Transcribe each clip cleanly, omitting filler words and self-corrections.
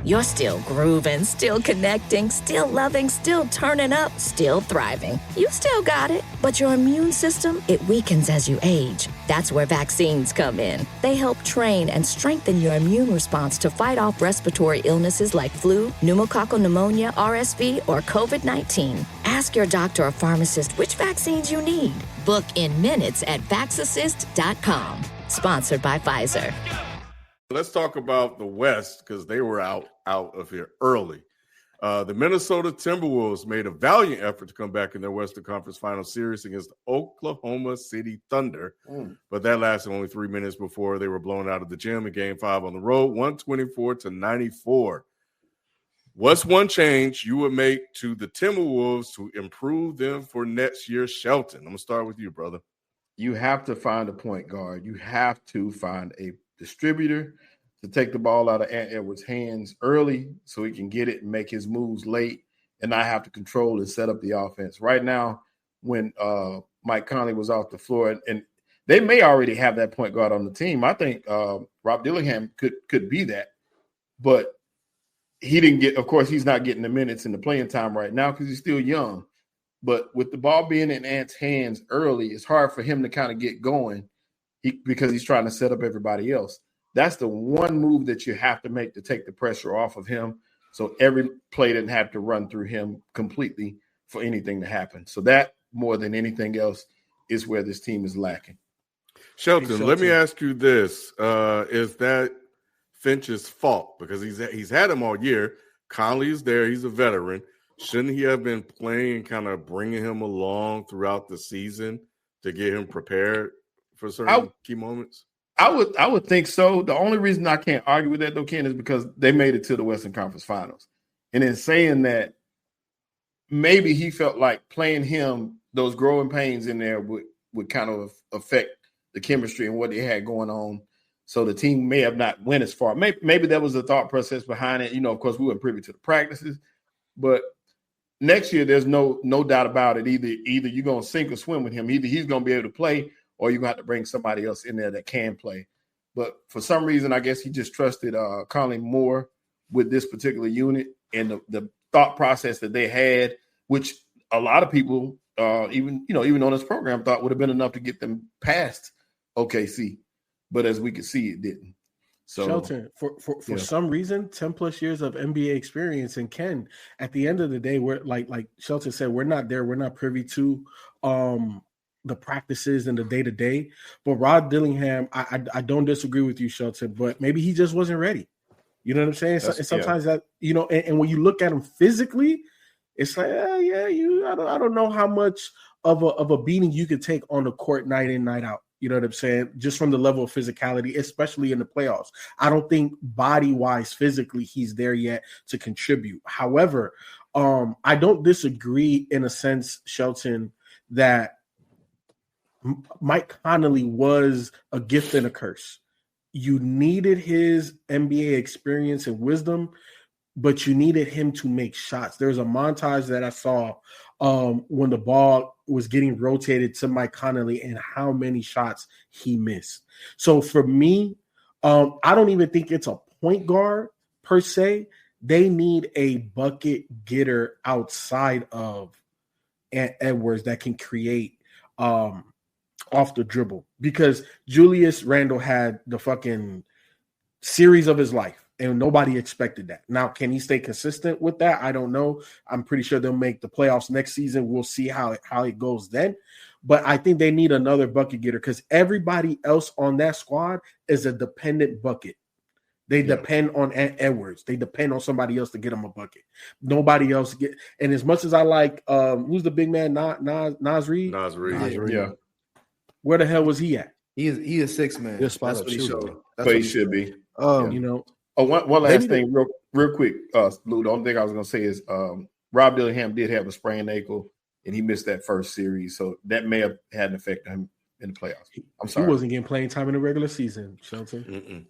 You're still grooving, still connecting, still loving, still turning up, still thriving. You still got it, but your immune system, it weakens as you age. That's where vaccines come in. They help train and strengthen your immune response to fight off respiratory illnesses like flu, pneumococcal pneumonia, RSV, or COVID-19. Ask your doctor or pharmacist which vaccines you need. Book in minutes at vaxassist.com. Sponsored by Pfizer. Let's talk about the West because they were out of here early. The Minnesota Timberwolves made a valiant effort to come back in their Western Conference Final Series against the Oklahoma City Thunder, but that lasted only 3 minutes before they were blown out of the gym in Game 5 on the road, 124-94. What's one change you would make to the Timberwolves to improve them for next year, Shelton? I'm going to start with you, brother. You have to find a point guard. You have to find a distributor to take the ball out of Ant Edwards' hands early so he can get it and make his moves late and not have to control and set up the offense. Right now, when Mike Conley was off the floor, and they may already have that point guard on the team, I think Rob Dillingham could be that. But he didn't get – of course, he's not getting the minutes in the playing time right now because he's still young. But with the ball being in Ant's hands early, it's hard for him to kind of get going because he's trying to set up everybody else. That's the one move that you have to make to take the pressure off of him so every play doesn't have to run through him completely for anything to happen. So that, more than anything else, is where this team is lacking. Shelton, let me ask you this. Is that Finch's fault? Because he's had him all year. Conley's there. He's a veteran. Shouldn't he have been playing, kind of bringing him along throughout the season to get him prepared for certain key moments? I would think so. The only reason I can't argue with that, though, Ken, is because they made it to the Western Conference Finals. And in saying that, maybe he felt like playing him, those growing pains in there would kind of affect the chemistry and what they had going on. So the team may have not went as far. Maybe that was the thought process behind it. You know, of course, we weren't privy to the practices. But next year, there's no doubt about it. Either you're going to sink or swim with him. Either he's going to be able to play or you're going to have to bring somebody else in there that can play. But for some reason, I guess he just trusted Conley more with this particular unit and the thought process that they had, which a lot of people, even on this program, thought would have been enough to get them past OKC. But as we could see, it didn't. So Shelton, for some reason, 10 plus years of NBA experience, and Ken, at the end of the day, we're like Shelton said, we're not there. We're not privy to the practices and the day-to-day. But Rod Dillingham, I don't disagree with you, Shelton, but maybe he just wasn't ready. You know what I'm saying? Sometimes that, and when you look at him physically, it's like, I don't know how much of a beating you could take on the court night in, night out. You know what I'm saying? Just from the level of physicality, especially in the playoffs. I don't think body-wise, physically, he's there yet to contribute. However, I don't disagree in a sense, Shelton, that Mike Conley was a gift and a curse. You needed his NBA experience and wisdom, but you needed him to make shots. There's a montage that I saw when the ball was getting rotated to Mike Conley and how many shots he missed. So for me, I don't even think it's a point guard per se. They need a bucket getter outside of Edwards that can create off the dribble, because Julius Randle had the fucking series of his life. And nobody expected that. Now, can he stay consistent with that? I don't know. I'm pretty sure they'll make the playoffs next season. We'll see how it goes then. But I think they need another bucket getter because everybody else on that squad is a dependent bucket. They depend on Edwards. They depend on somebody else to get them a bucket. Nobody else get. And as much as I like, who's the big man? Nas Reed. Nas Reed. Yeah. Where the hell was he at? He is 6 man. That's what he showed. That's what he should be. Oh, one last thing, real quick, Lou. The only thing I was going to say is Rob Dillingham did have a sprained ankle, and he missed that first series, so that may have had an effect on him in the playoffs. I'm sorry. He wasn't getting playing time in the regular season, Shelton.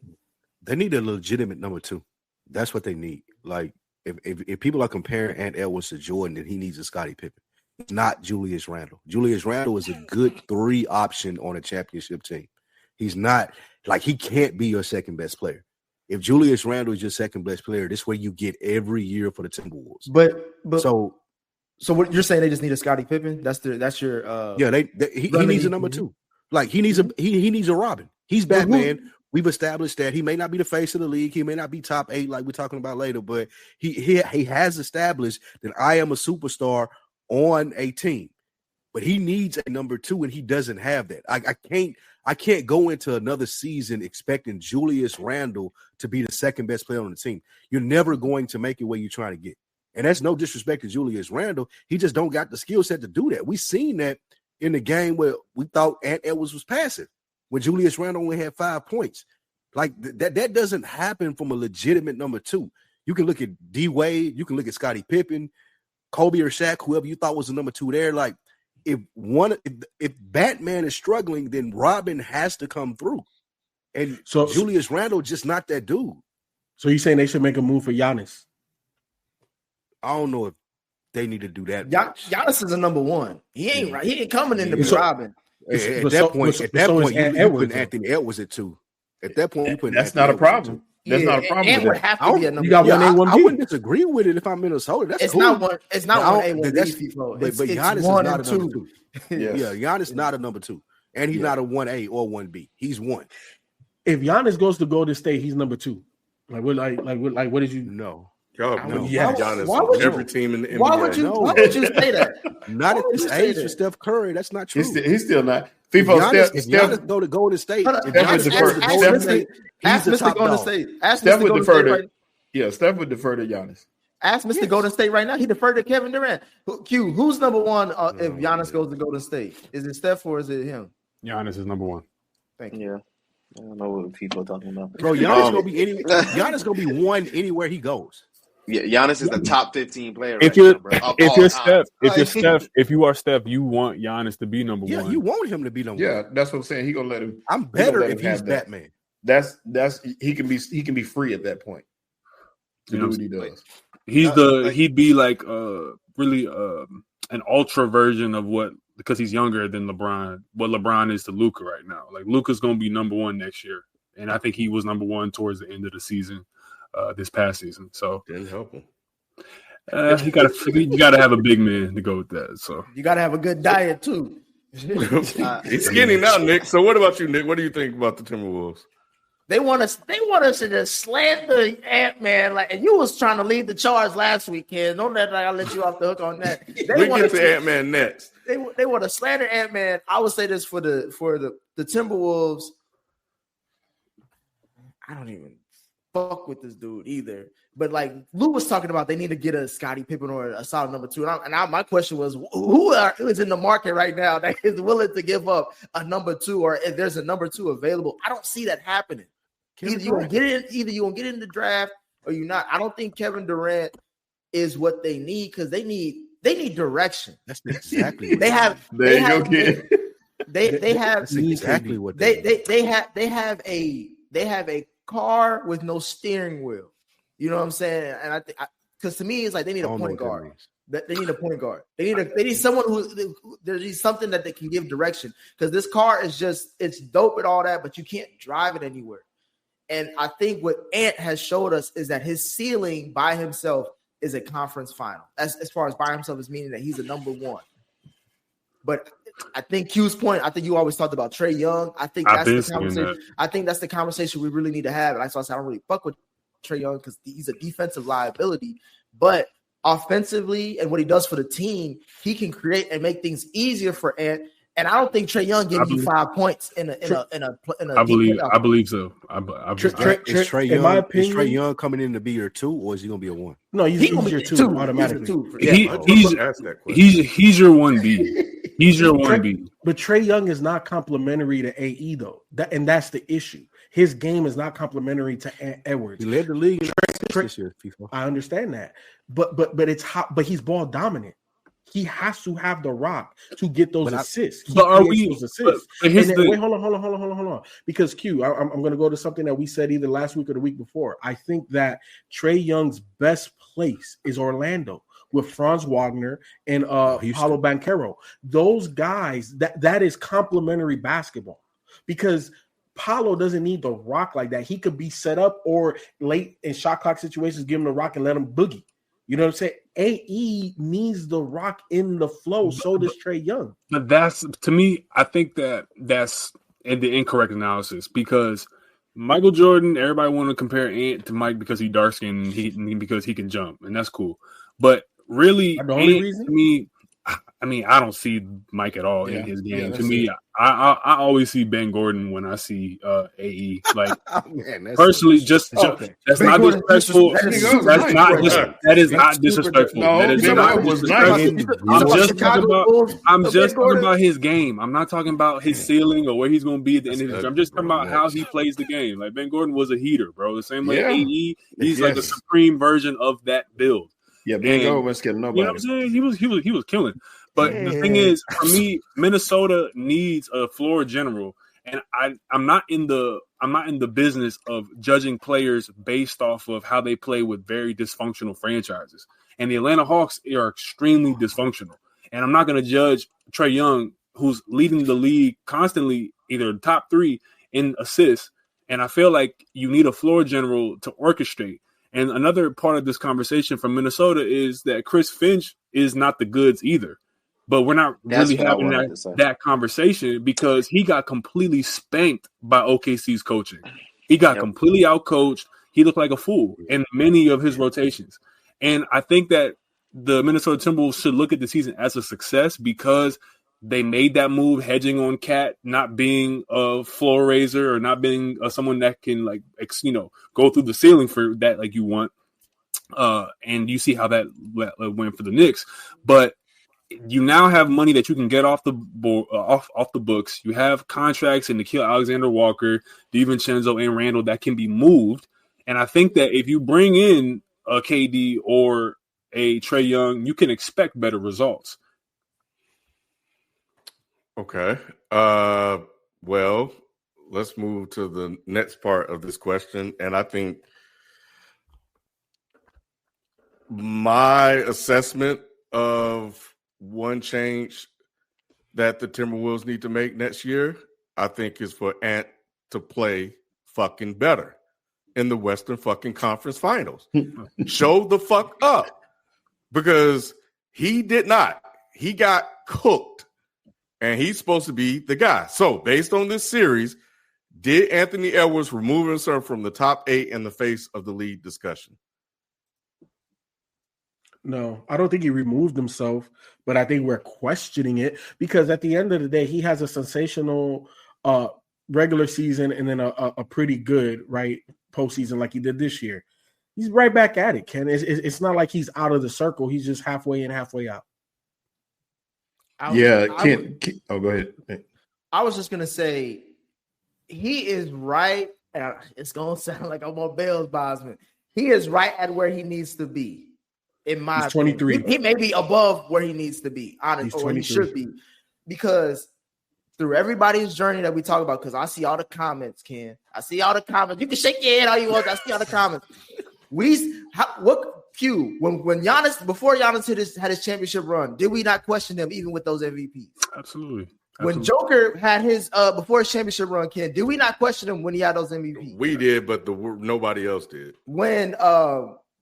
They need a legitimate number two. That's what they need. Like, if people are comparing Ant Edwards to Jordan, then he needs a Scottie Pippen, not Julius Randle. Julius Randle is a good 3 option on a championship team. He's not – like, he can't be your second best player. If Julius Randle is your second best player, this is what you get every year for the Timberwolves. But so what you're saying, they just need a Scottie Pippen? That's your he needs a number two. Like he needs a Robin. He's Batman. We've established that he may not be the face of the league. He may not be top 8 like we're talking about later, but he has established that I am a superstar on a team. But he needs a number two, and he doesn't have that. I can't go into another season expecting Julius Randle to be the second best player on the team. You're never going to make it where you're trying to get. And that's no disrespect to Julius Randle. He just don't got the skill set to do that. We seen that in the game where we thought Ant Edwards was passive, when Julius Randle only had 5 points. Like that doesn't happen from a legitimate number two. You can look at D Wade, you can look at Scottie Pippen, Kobe or Shaq, whoever you thought was the number two there. Like if Batman is struggling, then Robin has to come through. And so Julius Randle just not that dude. So you saying they should make a move for Giannis? I don't know if they need to do that. Giannis is a number one. He ain't right. He ain't coming in to be Robin. At that point, you put Anthony Edwards at 2. At that point, you put that's not a problem. That's not a problem. Would have to be a number. You got 1A, 1B. I wouldn't disagree with it if I'm Minnesota. That's cool. It's not 1A, 1B. But Giannis is not a number 2. Yeah, Giannis not a number 2, and he's not a 1A or 1B. He's 1. If Giannis goes to Golden State, he's number 2. What did you know? Giannis on every team in the NBA. Why would you say that? Not at this age for Steph Curry. That's not true. He's still not. If Giannis go to Golden State, ask Mr. Golden State. Ask Steph Mr. would defer to. Yeah, Steph would defer to Giannis. Ask Mr. Golden State right now. He deferred to Kevin Durant. Who's number one if Giannis goes to Golden State? Is it Steph or is it him? Giannis is number 1. Thank you. Yeah. I don't know what people are talking about. Bro, Giannis gonna be 1 anywhere he goes. Yeah, Giannis is the top 15 player. If you are Steph, you want Giannis to be number 1. Yeah, you want him to be number 1. Yeah, that's what I'm saying. He gonna let him. I'm better if he's Batman. That's he can be free at that point to do what he does. He'd be like really an ultra version of what, because he's younger than LeBron. What LeBron is to Luka right now. Like Luka's gonna be number 1 next year, and I think he was number 1 towards the end of the season. This past season, so didn't help him. You gotta have a big man to go with that. So you gotta have a good diet too. He's skinny now, Nick. So what about you, Nick? What do you think about the Timberwolves? They want us to just slander Ant-Man, and you was trying to lead the charge last weekend. Don't let I let you off the hook on that. We get to Ant-Man next. They want to slander Ant-Man. I would say this for the Timberwolves. I don't even fuck with this dude either. But like Lou was talking about, they need to get a Scottie Pippen or a solid number 2. And my question was, who is in the market right now that is willing to give up a number 2, or if there's a number 2 available? I don't see that happening. Either you gonna get it in the draft or you're not. I don't think Kevin Durant is what they need, because they need direction. That's exactly they have. They have a car with no steering wheel. You know what I'm saying? And I think, because to me, it's like they need a point guard. They need a point guard. They need someone there's something that they can give direction, because this car is it's dope and all that, but you can't drive it anywhere. And I think what Ant has showed us is that his ceiling by himself is a conference final. As far as by himself is meaning that he's a number 1. But I think Q's point, I think you always talked about Trae Young. I think that's the conversation. I think that's the conversation we really need to have. And I don't really fuck with Trae Young because he's a defensive liability. But offensively and what he does for the team, he can create and make things easier for Ant. And I don't think Trae Young gives you 5 points in a. I believe so. Is Trae Young coming in to be your 2, or is he gonna be a 1? No, he's your 2 automatically. He's your 1B. He's your 1B. But Trae Young is not complimentary to AE though. That's the issue. His game is not complimentary to Edwards. He led the league in this year. I understand that, but it's hot. But he's ball dominant. He has to have the rock to get those assists. Wait, hold on. Because Q, I'm going to go to something that we said either last week or the week before. I think that Trae Young's best place is Orlando with Franz Wagner and Paolo Banchero. Those guys, that is complementary basketball, because Paolo doesn't need the rock like that. He could be set up or late in shot clock situations, give him the rock and let him boogie. You know what I'm saying? AE needs the rock in the flow. So does Trae Young. But that's, to me, I think that's the incorrect analysis, because Michael Jordan, everybody want to compare Ant to Mike because he dark skinned and because he can jump, and that's cool. But really, the only reason? To me, I mean, I don't see Mike at all in his game. To me, I always see Ben Gordon when I see AE. Like, personally, that's not disrespectful. That is not disrespectful. That is not disrespectful. I'm just talking about his game. I'm not talking about his ceiling or where he's going to be at the end of the year. I'm just talking about how he plays the game. Like, Ben Gordon was a heater, bro. The same way AE, he's like a supreme version of that build. Yeah, Ben Gordon was killing nobody. You know what I'm saying? He was killing. But the thing is, for me, Minnesota needs a floor general, and I'm not in the business of judging players based off of how they play with very dysfunctional franchises. And the Atlanta Hawks are extremely dysfunctional. And I'm not going to judge Trae Young, who's leading the league constantly, either top 3 in assists. And I feel like you need a floor general to orchestrate. And another part of this conversation from Minnesota is that Chris Finch is not the goods either. But we're not really having that conversation because he got completely spanked by OKC's coaching. He got completely outcoached. He looked like a fool in many of his rotations. And I think that the Minnesota Timberwolves should look at the season as a success because they made that move, hedging on Cat not being a floor raiser or not being someone that can, like, go through the ceiling for that like you want. And you see how that went for the Knicks. But you now have money that you can get off the off the books. You have contracts in Nickeil Alexander-Walker, DiVincenzo, and Randall that can be moved. And I think that if you bring in a KD or a Trae Young, you can expect better results. Okay. Well, let's move to the next part of this question. And I think my assessment of one change that the Timberwolves need to make next year, I think, is for Ant to play fucking better in the Western fucking Conference Finals. Show the fuck up, because he did not. He got cooked, and he's supposed to be the guy. So, based on this series, did Anthony Edwards remove himself from the top 8 in the face of the league discussion? No, I don't think he removed himself, but I think we're questioning it because at the end of the day, he has a sensational regular season and then a pretty good postseason like he did this year. He's right back at it, Ken. It's not like he's out of the circle. He's just halfway in, halfway out. Go ahead. I was just gonna say he is right. It's gonna sound like I'm on Bale's Bosman. He is right at where he needs to be. In my He's 23. He may be above where he needs to be, honestly, or he should be, because through everybody's journey that we talk about, because I see all the comments, Ken. I see all the comments. You can shake your head all you want. I see all the comments. When Giannis, before Giannis had his championship run, did we not question him even with those MVPs? Absolutely. When Joker had his before his championship run, Ken, did we not question him when he had those MVPs? We did, but nobody else did. When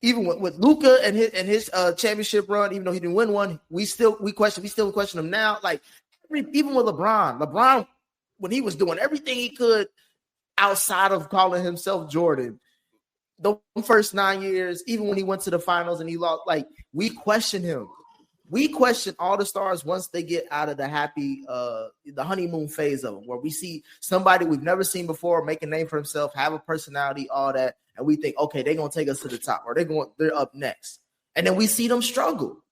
even with Luka and his championship run, even though he didn't win one, we still question him now. Like even with LeBron, when he was doing everything he could outside of calling himself Jordan, the first 9 years, even when he went to the finals and he lost, like we question him. We question all the stars once they get out of the honeymoon phase of them, where we see somebody we've never seen before make a name for himself, have a personality, all that, and we think, okay, they're gonna take us to the top, or they're up next, and then we see them struggle.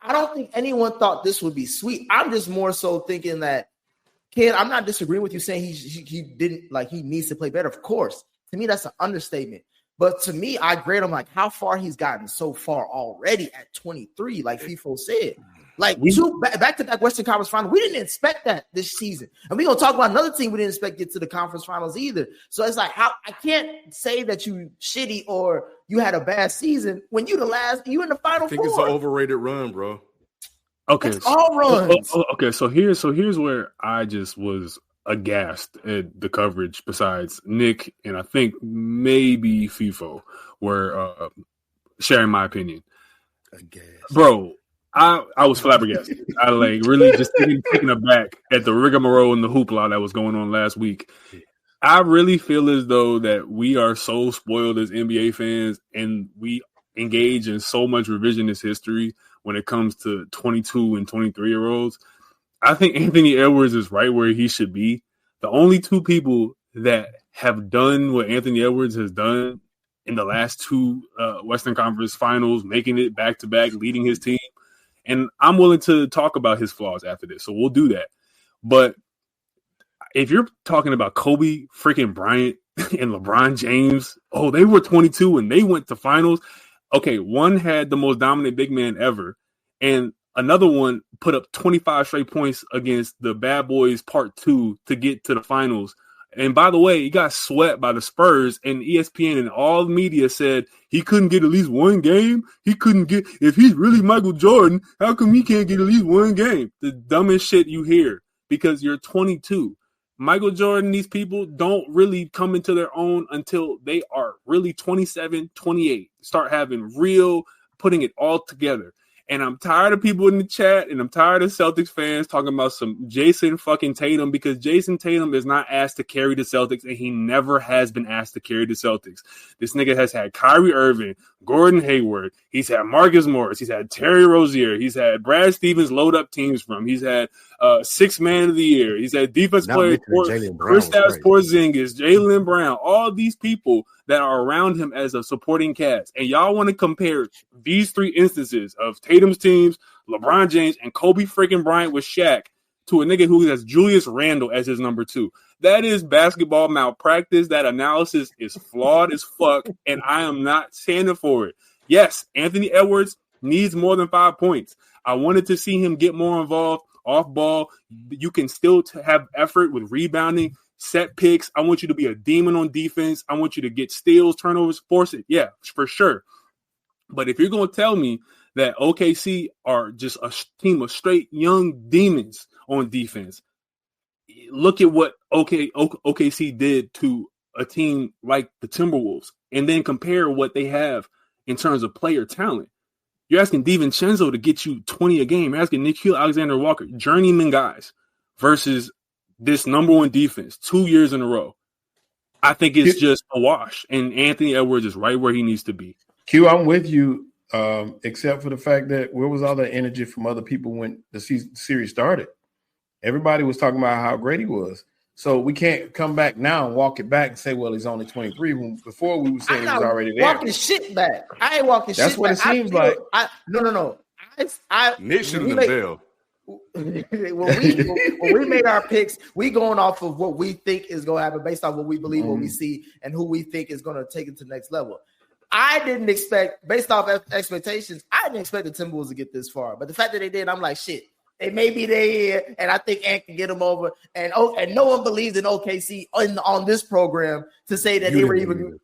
I don't think anyone thought this would be sweet. I'm just more so thinking that, Ken, I'm not disagreeing with you saying he didn't, like, he needs to play better. Of course, to me that's an understatement. But to me, I grade him like how far he's gotten so far already at 23, like FIFO said. Like two back-to-back Western Conference Finals. We didn't expect that this season. And we're going to talk about another team we didn't expect to get to the conference finals either. So it's like, how I can't say that you shitty or you had a bad season when you in the Final Four. I think it's an overrated run, bro. Okay. It's all runs. Okay, so here's where I just was aghast at the coverage besides Nick and I think maybe FIFO were sharing my opinion. Aghast. Bro, I was flabbergasted. I like really just taken aback at the rigmarole and the hoopla that was going on last week. I really feel as though that we are so spoiled as NBA fans and we engage in so much revisionist history when it comes to 22 and 23-year-olds. I think Anthony Edwards is right where he should be. The only two people that have done what Anthony Edwards has done in the last two Western Conference Finals, making it back-to-back, leading his team. And I'm willing to talk about his flaws after this, so we'll do that. But if you're talking about Kobe freaking Bryant and LeBron James, they were 22 and they went to finals. Okay, one had the most dominant big man ever, and another one put up 25 straight points against the Bad Boys Part 2 to get to the finals. And by the way, he got swept by the Spurs, and ESPN and all the media said he couldn't get at least one game. He couldn't get – if he's really Michael Jordan, how come he can't get at least one game? The dumbest shit you hear because you're 22. Michael Jordan, these people don't really come into their own until they are really 27, 28. Start having real – putting it all together. And I'm tired of people in the chat, and I'm tired of Celtics fans talking about some Jason fucking Tatum because Jason Tatum is not asked to carry the Celtics, and he never has been asked to carry the Celtics. This nigga has had Kyrie Irving, Gordon Hayward. He's had Marcus Morris. He's had Terry Rozier. He's had Brad Stevens load up teams from. He's had Sixth Man of the Year. He's had Defense Player Kristaps Porzingis, Jaylen Brown, all these people that are around him as a supporting cast. And y'all want to compare these three instances of Tatum's teams, LeBron James, and Kobe freaking Bryant with Shaq to a nigga who has Julius Randle as his number 2. That is basketball malpractice. That analysis is flawed as fuck, and I am not standing for it. Yes, Anthony Edwards needs more than 5 points. I wanted to see him get more involved off ball. You can still have effort with rebounding, set picks. I want you to be a demon on defense. I want you to get steals, turnovers, force it. Yeah, for sure. But if you're going to tell me that OKC are just a team of straight young demons on defense, look at what OKC did to a team like the Timberwolves and then compare what they have in terms of player talent. You're asking DiVincenzo to get you 20 a game. You're asking Nickeil Alexander-Walker, journeyman guys, versus this number one defense 2 years in a row. I think it's just a wash. And Anthony Edwards is right where he needs to be. Q, I'm with you, except for the fact that where was all the energy from other people when the series started? Everybody was talking about how great he was. So we can't come back now and walk it back and say, well, he's only 23. When before we were saying he was already there. Walking shit back. I ain't walking shit back. That's what it seems like. No. Nick should have been bailed. when we made our picks, we going off of what we think is going to happen based on what we believe, what we see, and who we think is going to take it to the next level. I didn't expect, based off expectations, I didn't expect the Timberwolves to get this far. But the fact that they did, I'm like, shit, they may be there, and I think Ant can get them over. And no one believes in OKC on this program to say that they were even.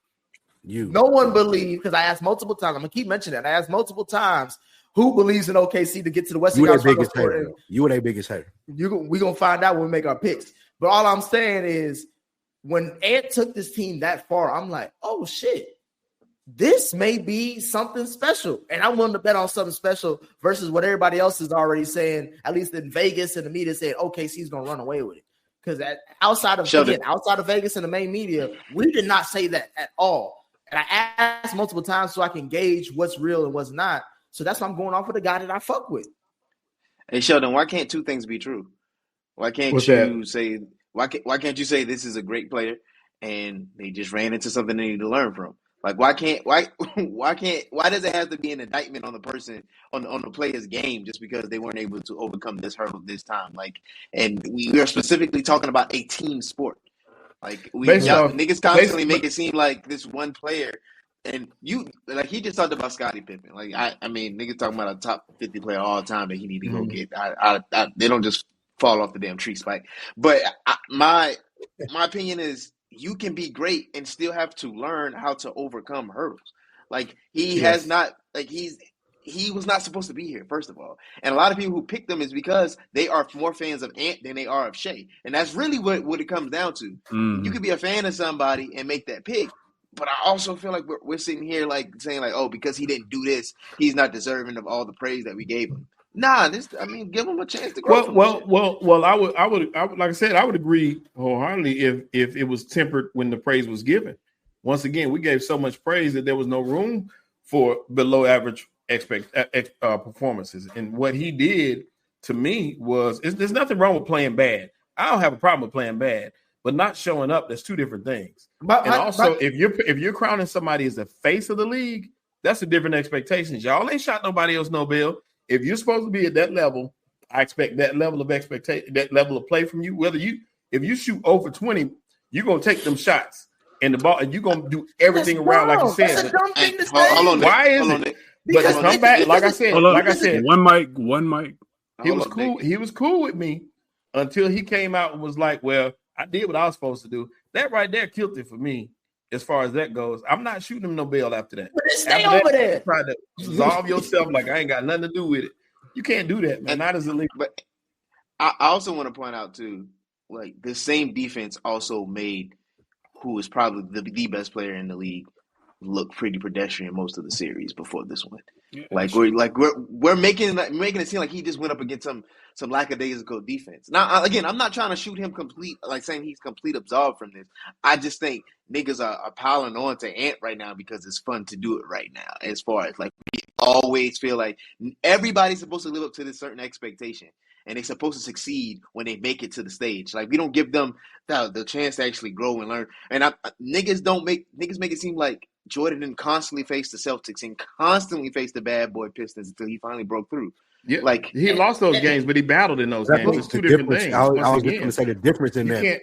No one believed, because I asked multiple times. I'm going to keep mentioning that. I asked multiple times, who believes in OKC to get to the Western Conference Finals? You were their biggest hater. We're going to find out when we make our picks. But all I'm saying is, when Ant took this team that far, I'm like, oh, shit. This may be something special. And I'm willing to bet on something special versus what everybody else is already saying, at least in Vegas and the media saying, OKC's going to run away with it. Because outside of Vegas and the main media, we did not say that at all. And I asked multiple times so I can gauge what's real and what's not. So that's why I'm going off with the guy that I fuck with. Hey, Sheldon, why can't two things be true? Why can't say this is a great player and they just ran into something they need to learn from? Like, why does it have to be an indictment on the person on the player's game just because they weren't able to overcome this hurdle this time? Like, and we are specifically talking about a team sport. Like, niggas constantly make it seem like this one player, and he just talked about Scottie Pippen. Like, I mean, niggas talking about a top 50 player all the time that he need to go get. They don't just fall off the damn tree spike. But my opinion is, you can be great and still have to learn how to overcome hurdles. Like, he has not, like, he was not supposed to be here, first of all. And a lot of people who picked him is because they are more fans of Ant than they are of Shea. And that's really what it comes down to. You could be a fan of somebody and make that pick. But I also feel like we're sitting here like saying like, oh, because he didn't do this, he's not deserving of all the praise that we gave him. Nah, give him a chance to grow. I would, like I said, I would agree wholeheartedly if it was tempered when the praise was given. Once again, we gave so much praise that there was no room for below average performances. And what he did to me was, there's nothing wrong with playing bad. I don't have a problem with playing bad, but not showing up, that's two different things. If you're crowning somebody as the face of the league, that's a different expectation. Y'all ain't shot nobody else no bill. If you're supposed to be at that level, I expect that level of expectation, that level of play from you. If you shoot over 20, you're gonna take them shots and the ball, and you're gonna do everything around like you said. That's a dumb thing to say. Why is it? But to come back, like I said, one mic. He was cool. He was cool with me until he came out and was like, "Well, I did what I was supposed to do." That right there killed it for me. As far as that goes, I'm not shooting him no bail after that. But stay over there. Try to resolve yourself like I ain't got nothing to do with it. You can't do that, man. Not as a league. But I also want to point out too, like the same defense also made who is probably the best player in the league look pretty pedestrian most of the series before this one. Yeah, we're making it seem like he just went up against some lackadaisical defense. Now, again, I'm not trying to shoot him complete, like saying he's complete absolved from this. I just think niggas are piling on to Ant right now because it's fun to do it right now. As far as like, we always feel like everybody's supposed to live up to this certain expectation, and they're supposed to succeed when they make it to the stage. Like, we don't give them the chance to actually grow and learn. And niggas make it seem like Jordan didn't constantly face the Celtics and constantly face the bad boy Pistons until he finally broke through. Yeah, like he lost those games, but he battled in those games. It's two different things. I was going to say the difference in that.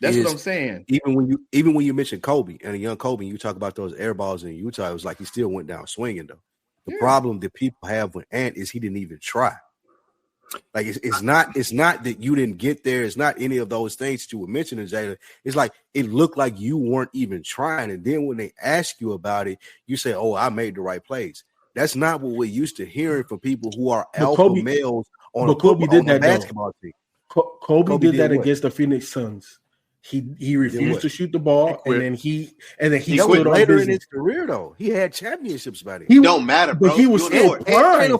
That's what I'm saying. Even when you mention Kobe and a young Kobe, you talk about those air balls in Utah. It was like he still went down swinging though. The problem that people have with Ant is he didn't even try. Like it's not that you didn't get there. It's not any of those things that you were mentioning, Jada. It's like it looked like you weren't even trying. And then when they ask you about it, you say, "Oh, I made the right plays." That's not what we're used to hearing from people who are alpha males on a basketball team. Kobe did that against the Phoenix Suns. He refused to shoot the ball, and then he quit later in his career. Though he had championships by then. He don't matter, bro. But he was still prime.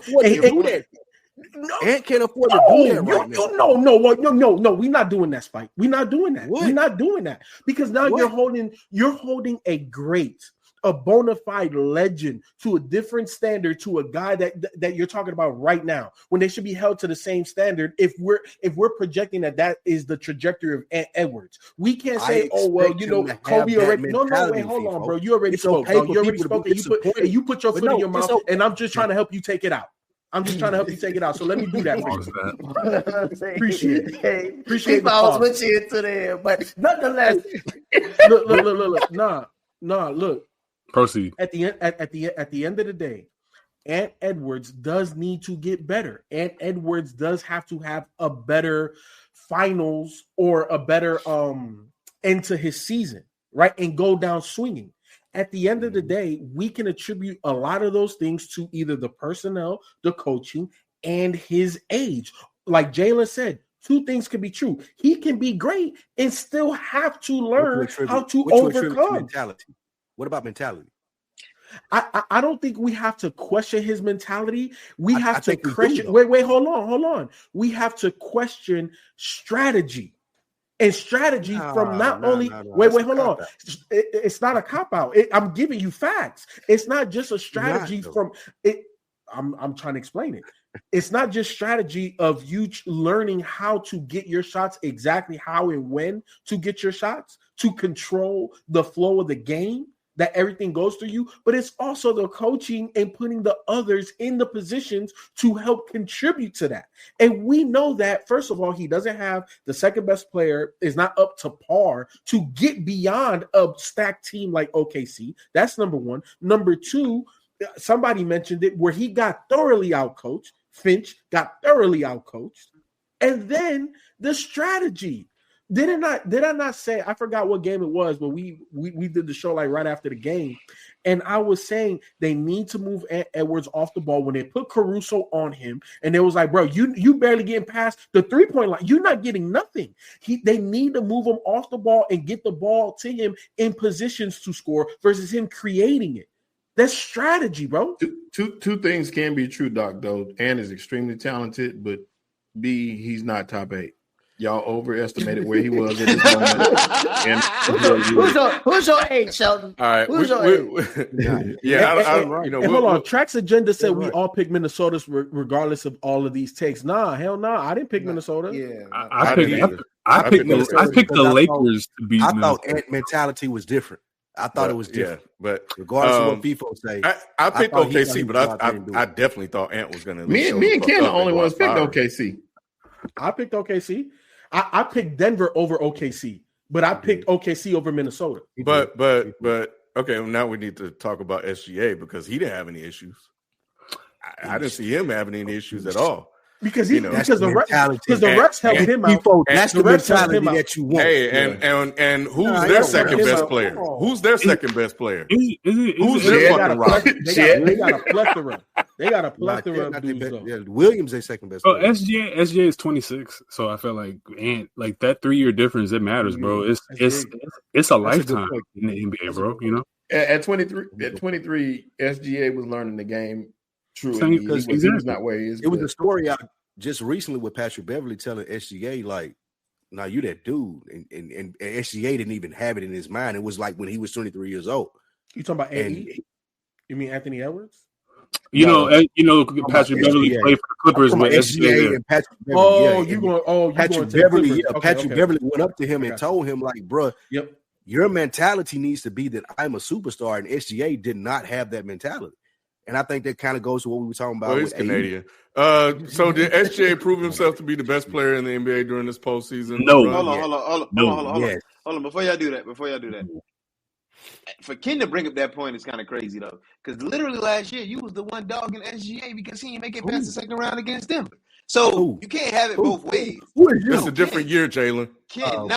Ant can't afford to do that right now. No. We're not doing that, Spike. We're not doing that. What? We're not doing that because now you're holding a great, a bona fide legend to a different standard, to a guy that you're talking about right now, when they should be held to the same standard. If we're projecting that is the trajectory of Ant Edwards, we can't say, oh well, Kobe already. No, wait, hold on, bro. You already spoke. You already spoke, and you put your foot in your mouth, and I'm just trying to help you take it out. So let me do that for you. Appreciate it. Appreciate the pause. With you into there, but nonetheless, look. Look. Proceed. At the end of the day, Ant Edwards does need to get better. Ant Edwards does have to have a better finals or a better end to his season, right? And go down swinging. At the end of the day, we can attribute a lot of those things to either the personnel, the coaching, and his age. Like Jalen said, two things can be true. He can be great and still have to learn how to overcome. Mentality. What about mentality? I don't think we have to question his mentality. We have to question. Wait, hold on. We have to question strategy. And strategy from not only wait, hold on. It's not a cop-out. I'm giving you facts. It's not just a strategy from it. I'm trying to explain it. It's not just strategy of you learning how to get your shots, exactly how and when to get your shots, to control the flow of the game, that everything goes through you, but it's also the coaching and putting the others in the positions to help contribute to that. And we know that, first of all, he doesn't have the second best player, is not up to par to get beyond a stacked team like OKC. That's number one. Number two, somebody mentioned it, where he got thoroughly outcoached. Finch got thoroughly outcoached. And then the strategy. Did I not say, I forgot what game it was, but we did the show like right after the game, and I was saying they need to move Edwards off the ball when they put Caruso on him, and it was like, bro, you barely getting past the 3-point line, you're not getting nothing. They need to move him off the ball and get the ball to him in positions to score versus him creating it. That's strategy, bro. Two things can be true, Doc, though. Ant is extremely talented, but B, he's not top 8. Y'all overestimated where he was at this moment. Who's your age, Sheldon? All right. Who's your age? Hold on. Track's agenda said we all pick Minnesota regardless of all of these takes. Nah, hell no. I didn't pick Minnesota. Yeah, I picked the Lakers to beat. I thought Ant mentality was different. I thought it was different. Yeah, but regardless of what people say, I picked OKC, but I definitely thought Ant was going to. Me and Ken the only ones picked OKC. I picked OKC. I picked Denver over OKC, but I picked OKC over Minnesota. But okay, well, now we need to talk about SGA because he didn't have any issues. I didn't see him having any issues at all. Because the refs helped him out. That's the mentality that you want. Hey, and who's their second best player? Who's their second best player? Who's their fucking rock? They got a plethora. They got a plethora of dudes. Williams their second best player. SGA is 26, so I feel like like that 3-year difference, it matters, bro. It's a lifetime in the NBA, bro. You know, at 23, SGA was learning the game. True, he was not where he is. It was a story out just recently with Patrick Beverly telling SGA, like, "Nah, you that dude," and SGA didn't even have it in his mind. It was like when he was 23 years old. You talking about AE? You mean Anthony Edwards? You know, Patrick Beverly played for the Clippers with SGA and Patrick Beverly. Patrick Beverly. Patrick Beverly went up to him and told him, like, "Bro, your mentality needs to be that I'm a superstar," and SGA did not have that mentality. And I think that kind of goes to what we were talking about. Well, he's Canadian. So did SGA prove himself to be the best player in the NBA during this postseason? No. Hold on. Before y'all do that. For Ken to bring up that point is kind of crazy, though. Because literally last year, you was the one dogging SGA because he didn't make it past the second round against Denver. So you can't have it both ways. It's a different year, Jalen. No.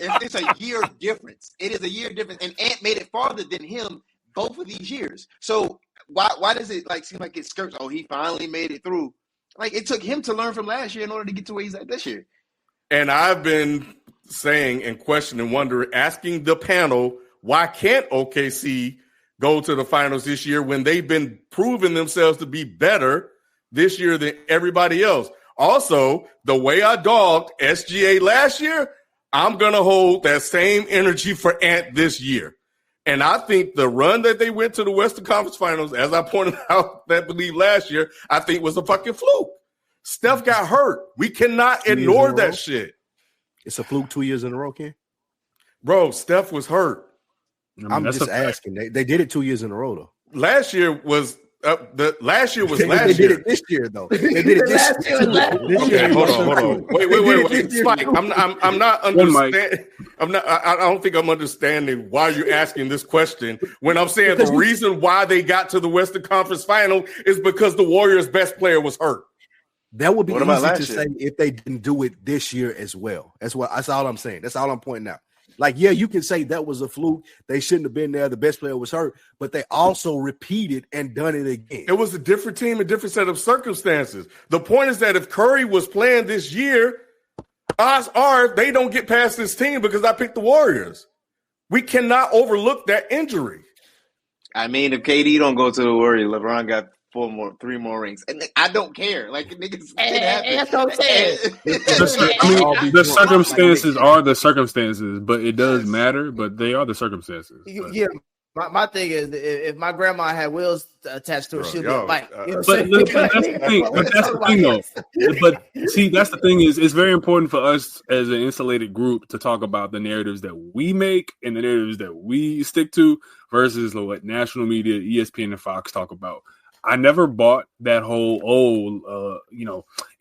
It's a year difference. It is a year difference. And Ant made it farther than him both of these years. So why does it seem like it skirts? Oh, he finally made it through. Like, it took him to learn from last year in order to get to where he's at this year. And I've been saying and questioning, wondering, asking the panel, why can't OKC go to the finals this year when they've been proving themselves to be better this year than everybody else? Also, the way I dogged SGA last year, I'm going to hold that same energy for Ant this year. And I think the run that they went to the Western Conference Finals, as I pointed out, that believe last year, I think was a fucking fluke. Steph got hurt. We cannot ignore that shit. It's a fluke 2 years in a row, Ken? Bro, Steph was hurt. I'm just asking. They did it 2 years in a row, though. Last year was last year. They did it this year, though. They did it this year. Okay, hold on. Wait. Spike, I'm not understanding. I don't think I'm understanding why you're asking this question when I'm saying the reason why they got to the Western Conference Final is because the Warriors' best player was hurt. That would be easy to say if they didn't do it this year as well. That's all I'm saying. That's all I'm pointing out. Like, yeah, you can say that was a fluke. They shouldn't have been there. The best player was hurt, but they also repeated and done it again. It was a different team, a different set of circumstances. The point is that if Curry was playing this year, odds are they don't get past this team because I picked the Warriors. We cannot overlook that injury. I mean, if KD don't go to the Warriors, LeBron got 3 more rings, and I don't care. Like, niggas, that's what I'm saying. The circumstances are the circumstances, but it does matter. But they are the circumstances. Yeah, my thing is, if my grandma had wheels attached to her, she'd be like, that's the thing, though. But see, that's the thing is, it's very important for us as an insulated group to talk about the narratives that we make and the narratives that we stick to versus what national media, ESPN, and Fox talk about. I never bought that whole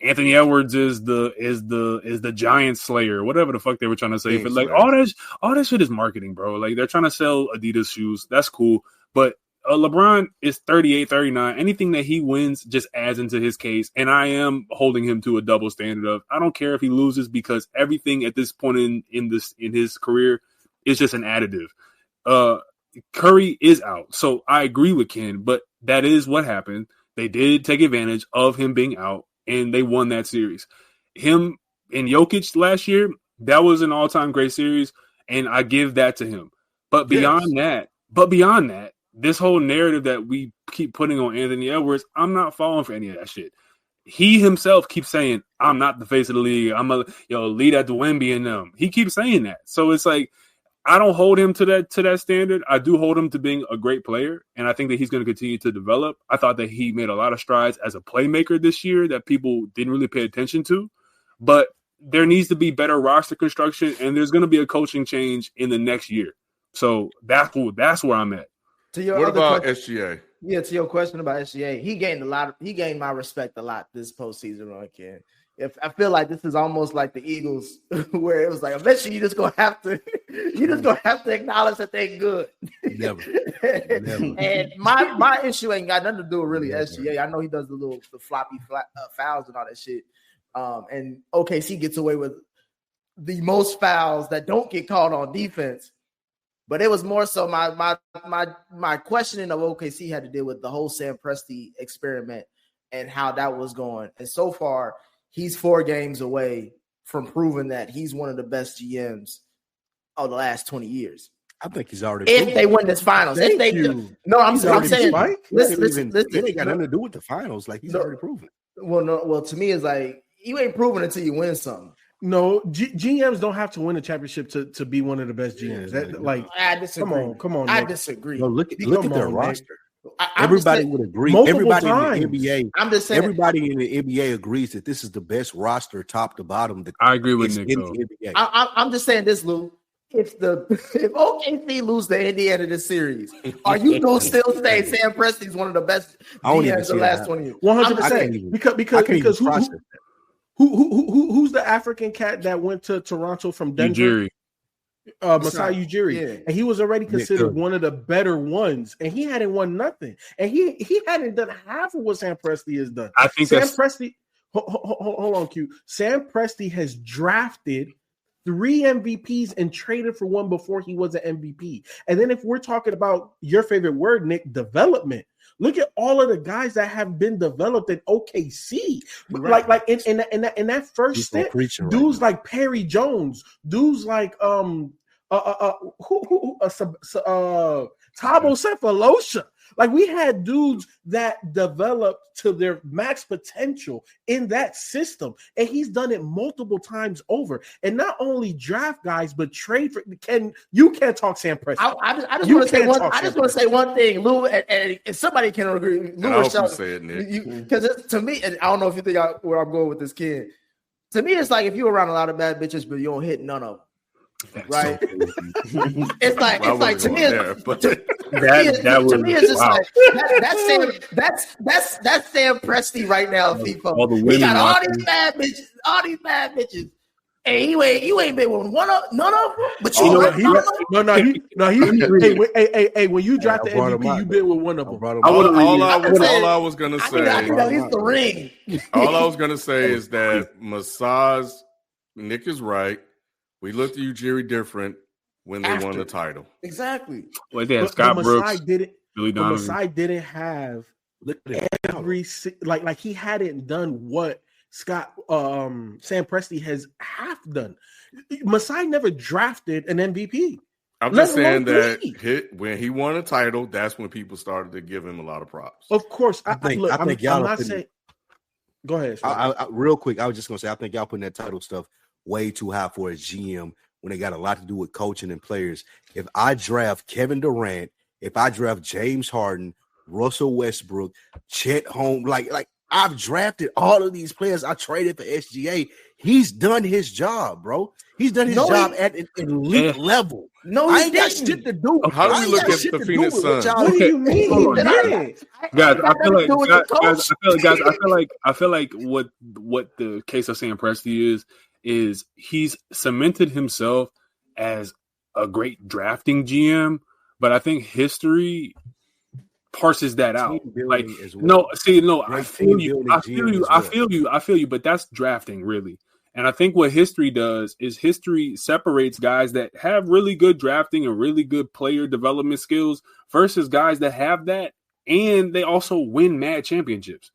Anthony Edwards is the giant slayer, whatever the fuck they were trying to say. But like all that shit is marketing, bro. Like, they're trying to sell Adidas shoes. That's cool, but LeBron is 38, 39. Anything that he wins just adds into his case, and I am holding him to a double standard of I don't care if he loses because everything at this point in his career is just an additive. Curry is out, so I agree with Ken, but that is what happened. They did take advantage of him being out, and they won that series. Him and Jokic last year, that was an all-time great series, and I give that to him. But beyond that, this whole narrative that we keep putting on Anthony Edwards, I'm not falling for any of that shit. He himself keeps saying, I'm not the face of the league. I'm a lead at the Wemby and them. He keeps saying that. So it's like, I don't hold him to that standard. I do hold him to being a great player, and I think that he's going to continue to develop. I thought that he made a lot of strides as a playmaker this year that people didn't really pay attention to. But there needs to be better roster construction, and there's going to be a coaching change in the next year. So that's where I'm at. What about SGA? Yeah, to your question about SGA, he gained my respect a lot this postseason run, Ken. If I feel like this is almost like the Eagles, where it was like eventually you're just gonna have to acknowledge that they're good. Never. And my issue ain't got nothing to do with really SGA. I know he does the floppy fouls and all that shit. And OKC gets away with the most fouls that don't get called on defense. But it was more so my questioning of OKC had to deal with the whole Sam Presti experiment and how that was going. And so far, he's 4 games away from proving that he's one of the best GMs of the last 20 years. I think he's already. If they win this finals, I'm saying, listen, it ain't got nothing to do with the finals. Like he's already proven. Well, to me, it's like you ain't proven until you win something. No, GMs don't have to win a championship to be one of the best GMs. I disagree. Come on. I Nick. disagree. No, look at their roster. Everybody would agree. Everybody in the NBA. I'm just saying. Everybody in the NBA agrees that this is the best roster, top to bottom. I agree with Nick. I'm just saying this, Lou. If OKC lose to Indiana this series, are you gonna still say Sam Presti's one of the best GMs of the last 20 years? 100%. Because who's the African cat that went to Toronto from Denver? Masai Ujiri. Yeah. And he was already considered one of the better ones, and he hadn't won nothing. And he hadn't done half of what Sam Presti has done. I think Sam Presti. Hold on, Q. Sam Presti has drafted 3 MVPs and traded for one before he was an MVP. And then if we're talking about your favorite word, Nick, development. Look at all of the guys that have been developed at OKC. Right. Like in that first step, dudes like Perry Jones, dudes like Thabo Cephalosha. Like we had dudes that developed to their max potential in that system, and he's done it multiple times over. And not only draft guys, but trade for. You can't talk Sam Presti. I just want to say one thing, Lou, and somebody can agree. Lou, I hope you say it, Nick. Because to me, and I don't know if you think where I'm going with this kid. To me, it's like if you're around a lot of bad bitches, but you don't hit none of them. Right, it's like to me, it's just like that's Sam Presti right now. FIFA, he got all these bad bitches, and you ain't been with none of them. But hey, when you dropped the MVP, you been with one of them. All I was gonna say, I need at least the ring. All I was gonna say is that Masai's Nick is right. We looked at Ujiri different when they won the title. Exactly. Well, yeah, Scott Brooks, Billy Donovan. Masai didn't have every like he hadn't done what Sam Presti has half done. Masai never drafted an MVP. I'm just saying that when he won a title, that's when people started to give him a lot of props. Of course, I think y'all. I'm not saying. Go ahead. Real quick, I was just gonna say I think y'all putting that title stuff way too high for a GM when they got a lot to do with coaching and players. If I draft Kevin Durant, if I draft James Harden, Russell Westbrook, Chet Holmgren, like I've drafted all of these players. I traded for SGA. He's done his job, bro. He's done his job at an elite level. No, I ain't got shit to do. How do we look at the Phoenix Suns? What do you mean? Guys, I feel like what the case of Sam Presti is he's cemented himself as a great drafting GM, but I think history parses that out. Like, well. I feel you, but that's drafting really. And I think what history does is history separates guys that have really good drafting and really good player development skills versus guys that have that and they also win mad championships.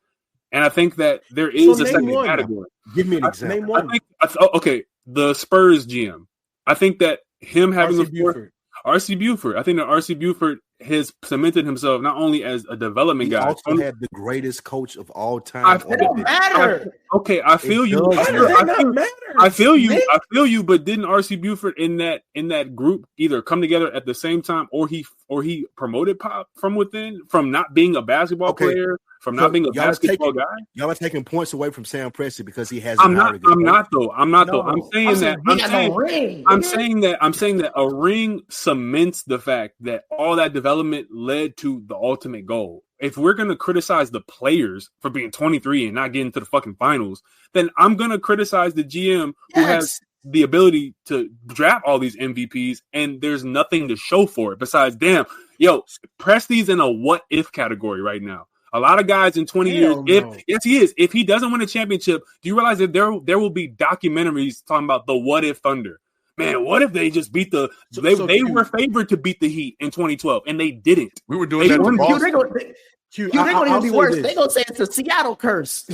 And I think that there is a second category. Give me an example. Name one. Okay, the Spurs GM. I think that him having RC Buford. I think that RC Buford has cemented himself not only as a development guy. Also had the greatest coach of all time. It don't matter. I feel you. I feel you. But didn't RC Buford in that group either come together at the same time, or he promoted Pop from within, from not being a basketball player, from not being a basketball guy? Y'all are taking points away from Sam Presti because he has. I'm not though. I'm saying that a ring cements the fact that all that development led to the ultimate goal. If we're going to criticize the players for being 23 and not getting to the fucking finals, then I'm going to criticize the GM who has the ability to draft all these MVPs, and there's nothing to show for it besides, Presti's in a what if category right now. A lot of guys in 20 years, yes, he is. If he doesn't win a championship, do you realize that there will be documentaries talking about the what if Thunder? Man, what if they just beat they were favored to beat the Heat in 2012 and they didn't. We were doing that to Boston. They're going to be worse. They're going to say it's a Seattle curse.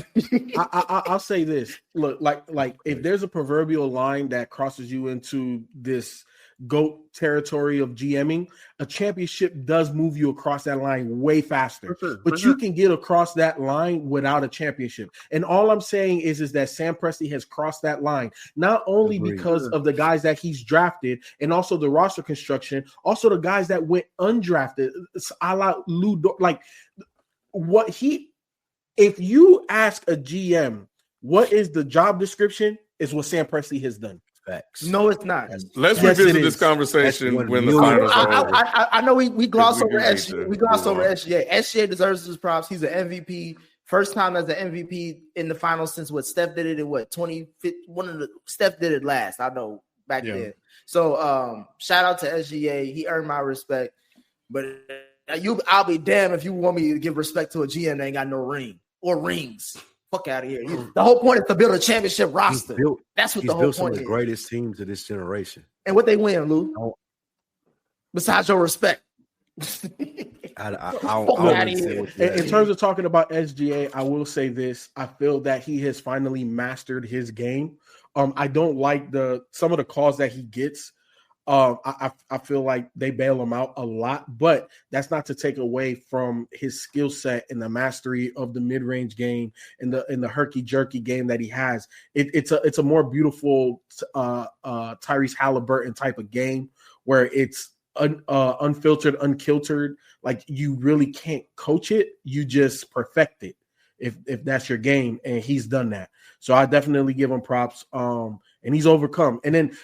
I'll say this. Look, like if there's a proverbial line that crosses you into this GOAT territory of GMing, a championship does move you across that line way faster. But you can get across that line without a championship. And all I'm saying is that Sam Presti has crossed that line, not only because of the guys that he's drafted and also the roster construction, also the guys that went undrafted, a la Lou, if you ask a GM what is the job description, is what Sam Presti has done. Facts. No, it's not. Let's revisit this conversation when the finals are over. I know we gloss over SGA. We gloss over SGA. SGA deserves his props. He's an MVP. First time as an MVP in the finals since Steph did it in 2015. Steph did it last. I know back then. So shout out to SGA. He earned my respect. But I'll be damned if you want me to give respect to a GM that ain't got no ring or rings. Fuck out of here. The whole point is to build a championship roster. That's what the whole point is. He's built some of the greatest teams of this generation. And what they win, Lou? Besides your respect. In terms of talking about SGA, I will say this. I feel that he has finally mastered his game. I don't like some of the calls that he gets. I feel like they bail him out a lot, but that's not to take away from his skill set and the mastery of the mid-range game and the herky-jerky game that he has. It's a more beautiful Tyrese Halliburton type of game where it's unfiltered, unkiltered. Like you really can't coach it; you just perfect it if that's your game, and he's done that. So I definitely give him props. And he's overcome, and then.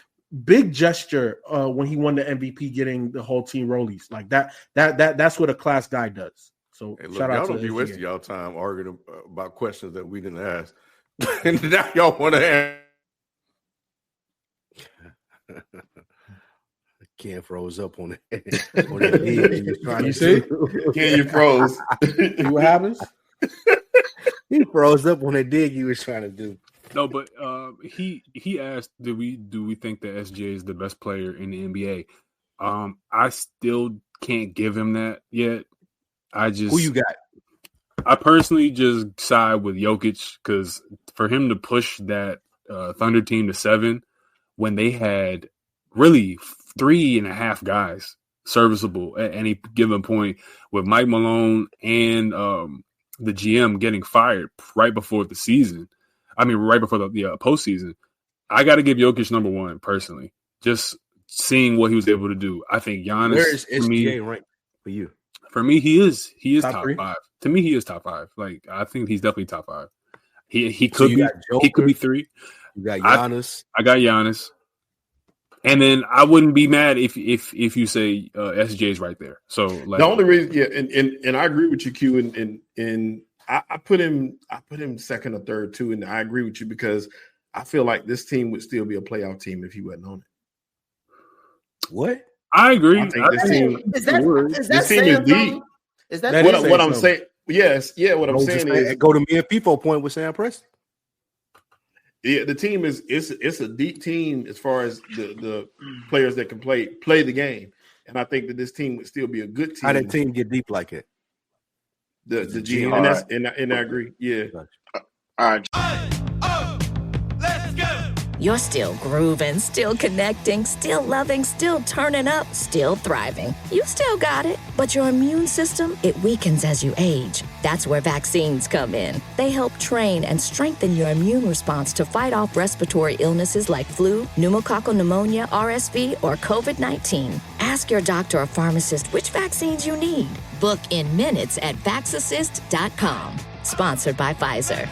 Big gesture when he won the MVP, getting the whole team rollies like that. That's what a class guy does. So shout out to y'all. Don't be wasting y'all time arguing about questions that we didn't ask, and now y'all want to ask. Ken froze up on it. You see? Ken, you froze. See what happens? He froze up on that dig he was trying to do. No, but he asked, do we think that SGA is the best player in the NBA? I still can't give him that yet. Who you got? I personally just side with Jokic because for him to push that Thunder team to 7 when they had really 3.5 guys serviceable at any given point, with Mike Malone and the GM getting fired right before the season. I mean, right before the postseason, I got to give Jokic number 1 personally. Just seeing what he was able to do, I think Giannis. Where is SGA ranked for you? For me, he is top 3? 5. To me, he is top 5. Like I think he's definitely top 5. He could be. He could be 3. You got Giannis. I got Giannis, and then I wouldn't be mad if you say SGA is right there. So like, the only reason, and I agree with you, Q, and I put him second or third too, and I agree with you because I feel like this team would still be a playoff team if he wasn't on it. What? I agree. I think this team is deep. Is that what I'm saying? Yes, yeah. What I'm saying is go to me and FIFO point with Sam Preston. Yeah, the team it's a deep team as far as the players that can play the game, and I think that this team would still be a good team. How that team get deep like it? The GM, and that's and I agree. Yeah. All right. You're still grooving, still connecting, still loving, still turning up, still thriving. You still got it, but your immune system, it weakens as you age. That's where vaccines come in. They help train and strengthen your immune response to fight off respiratory illnesses like flu, pneumococcal pneumonia, RSV, or COVID-19. Ask your doctor or pharmacist which vaccines you need. Book in minutes at vaxassist.com. Sponsored by Pfizer.